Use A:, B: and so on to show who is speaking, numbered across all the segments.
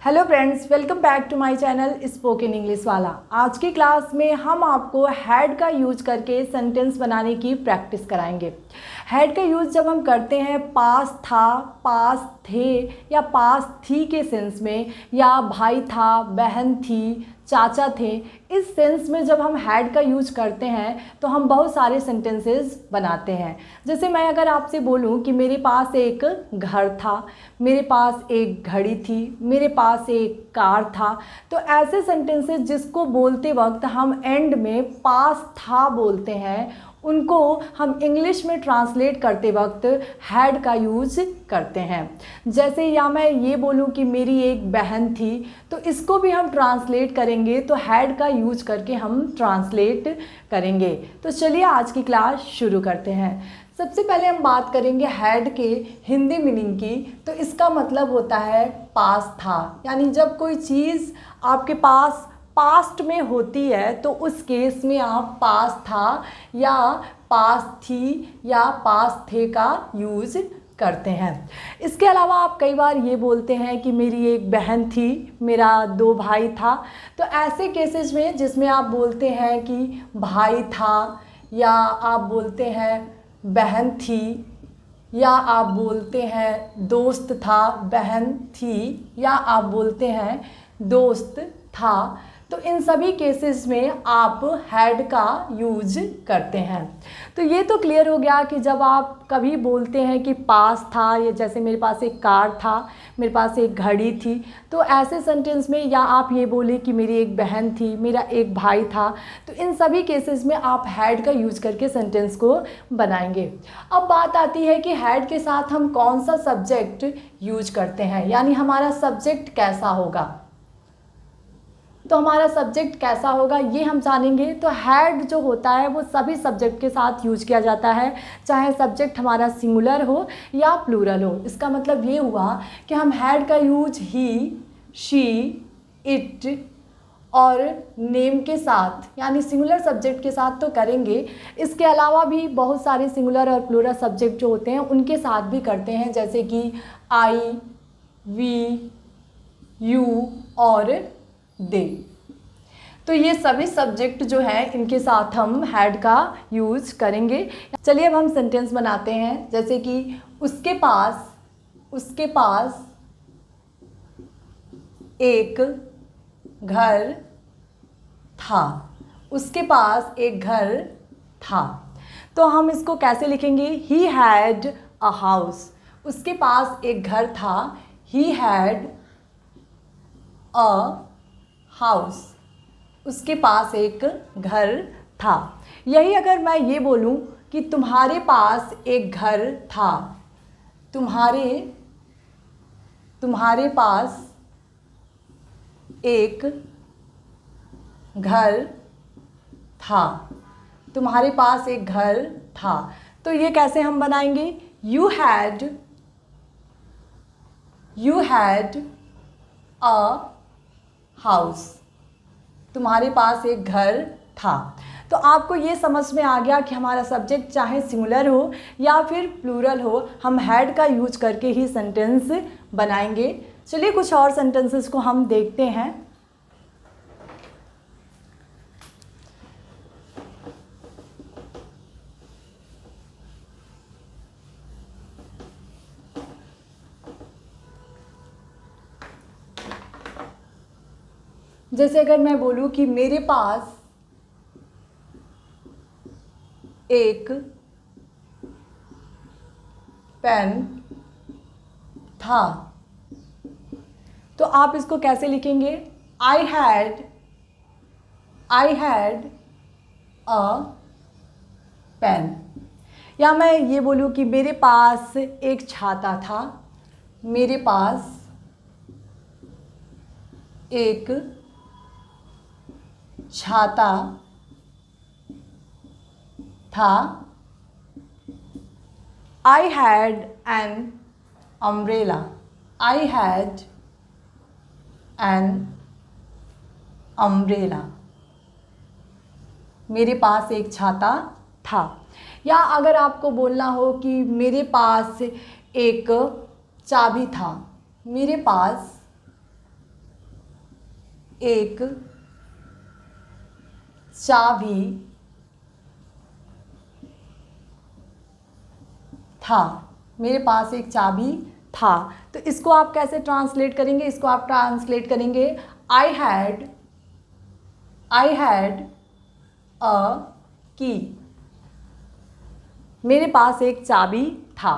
A: Hello friends, welcome back to my channel spoken English वाला। आज की क्लास में हम आपको हैड का यूज करके सेंटेंस बनाने की प्रैक्टिस कराएंगे। हैड का यूज़ जब हम करते हैं पास था, पास थे या पास थी के सेंस में, या भाई था, बहन थी, चाचा थे, इस सेंस में जब हम हैड का यूज करते हैं तो हम बहुत सारे सेंटेंसेस बनाते हैं। जैसे मैं अगर आपसे बोलूं कि मेरे पास एक घर था, मेरे पास एक घड़ी थी, मेरे पास एक कार था, तो ऐसे सेंटेंसेस जिसको बोलते वक्त हम एंड में पास था बोलते हैं, उनको हम इंग्लिश में ट्रांसलेट करते वक्त हैड का यूज करते हैं। जैसे या मैं ये बोलूँ कि मेरी एक बहन थी, तो इसको भी हम ट्रांसलेट करेंगे तो हैड का यूज करके हम ट्रांसलेट करेंगे। तो चलिए आज की क्लास शुरू करते हैं। सबसे पहले हम बात करेंगे हैड के हिंदी मीनिंग की। तो इसका मतलब होता है पास था, यानी जब कोई चीज़ आपके पास पास्ट में होती है तो उस केस में आप पास था या पास थी या पास थे का यूज़ करते हैं। इसके अलावा आप कई बार ये बोलते हैं कि मेरी एक बहन थी, मेरा 2 भाई था। तो ऐसे केसेस में जिसमें आप बोलते हैं कि भाई था, या आप बोलते हैं बहन थी, या आप बोलते हैं दोस्त था, बहन थी, या आप बोलते हैं दोस्त था, तो इन सभी केसेस में आप हैड का यूज करते हैं। तो ये तो क्लियर हो गया कि जब आप कभी बोलते हैं कि पास था, या जैसे मेरे पास एक कार था, मेरे पास एक घड़ी थी, तो ऐसे सेंटेंस में, या आप ये बोले कि मेरी एक बहन थी, मेरा एक भाई था, तो इन सभी केसेस में आप हैड का यूज करके सेंटेंस को बनाएंगे। अब बात आती है कि हैड के साथ हम कौन सा सब्जेक्ट यूज करते हैं, यानी हमारा सब्जेक्ट कैसा होगा। तो हमारा सब्जेक्ट कैसा होगा ये हम जानेंगे। तो हैड जो होता है वो सभी सब्जेक्ट के साथ यूज किया जाता है, चाहे सब्जेक्ट हमारा सिंगुलर हो या प्लूरल हो। इसका मतलब ये हुआ कि हम हैड का यूज ही, शी, इट और नेम के साथ, यानी सिंगुलर सब्जेक्ट के साथ तो करेंगे। इसके अलावा भी बहुत सारे सिंगुलर और प्लूरल सब्जेक्ट जो होते हैं उनके साथ भी करते हैं, जैसे कि आई, वी, यू और दे। तो ये सभी सब्जेक्ट जो हैं इनके साथ हम हैड का यूज करेंगे। चलिए अब हम सेंटेंस बनाते हैं। जैसे कि उसके पास एक घर था, उसके पास एक घर था। तो हम इसको कैसे लिखेंगे? He had a house. उसके पास एक घर था, ही हैड अ हाउस। उसके पास एक घर था। यही अगर मैं ये बोलूं कि तुम्हारे पास एक घर था, तुम्हारे पास एक घर था, तुम्हारे पास एक घर था, तो ये कैसे हम बनाएंगे? You had a house. तुम्हारे पास एक घर था। तो आपको ये समझ में आ गया कि हमारा सब्जेक्ट चाहे सिंगुलर हो या फिर प्लूरल हो, हम हैड का यूज करके ही सेंटेंस बनाएंगे। चलिए कुछ और सेंटेंसेस को हम देखते हैं। जैसे अगर मैं बोलूं कि मेरे पास एक पेन था, तो आप इसको कैसे लिखेंगे? I had a pen. या मैं ये बोलूं कि मेरे पास एक छाता था, मेरे पास एक छाता था। I had an umbrella. I had an umbrella. मेरे पास एक छाता था। या अगर आपको बोलना हो कि मेरे पास एक चाबी था, मेरे पास एक चाबी था। मेरे पास एक चाबी था। तो इसको आप कैसे ट्रांसलेट करेंगे? इसको आप ट्रांसलेट करेंगे आई हैड अ की। मेरे पास एक चाबी था।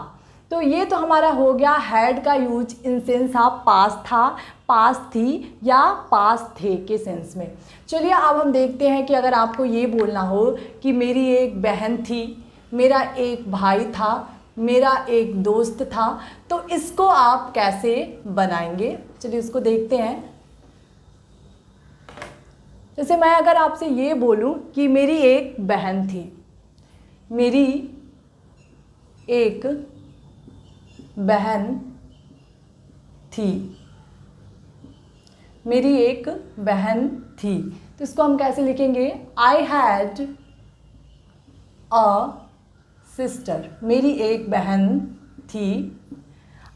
A: तो ये तो हमारा हो गया हैड का यूज इन सेंस ऑफ पास था, पास थी या पास थे के सेंस में। चलिए अब हम देखते हैं कि अगर आपको ये बोलना हो कि मेरी एक बहन थी, मेरा एक भाई था, मेरा एक दोस्त था, तो इसको आप कैसे बनाएंगे? चलिए उसको देखते हैं। जैसे मैं अगर आपसे ये बोलूं कि मेरी एक बहन थी, मेरी एक बहन थी, मेरी एक बहन थी, तो इसको हम कैसे लिखेंगे? I had a sister. मेरी एक बहन थी,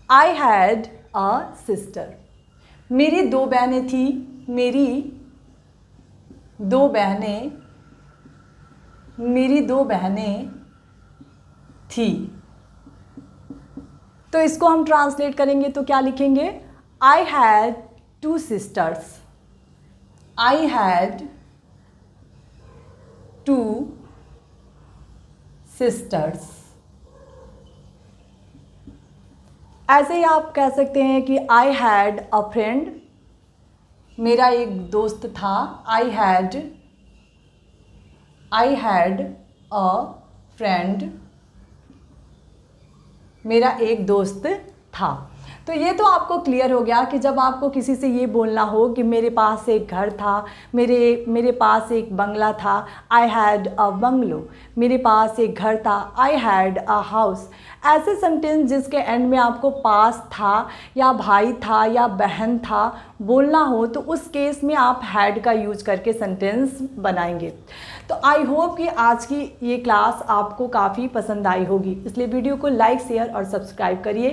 A: आई हैड अ सिस्टर। मेरी दो बहनें थी, मेरी दो बहनें, मेरी दो बहनें थी। तो इसको हम ट्रांसलेट करेंगे तो क्या लिखेंगे? I had two sisters. I had two sisters. ऐसे ही आप कह सकते हैं कि आई हैड अ फ्रेंड। मेरा एक दोस्त था। आई हैड अ फ्रेंड। मेरा एक दोस्त था। तो ये तो आपको क्लियर हो गया कि जब आपको किसी से ये बोलना हो कि मेरे पास एक घर था, मेरे पास एक बंगला था, आई हैड अ बंगलो। मेरे पास एक घर था, आई हैड अ हाउस। ऐसे सेंटेंस जिसके एंड में आपको पास था या भाई था या बहन था बोलना हो, तो उस केस में आप हैड का यूज करके सेंटेंस बनाएंगे। तो आई होप कि आज की ये क्लास आपको काफ़ी पसंद आई होगी, इसलिए वीडियो को लाइक, शेयर और सब्सक्राइब करिए।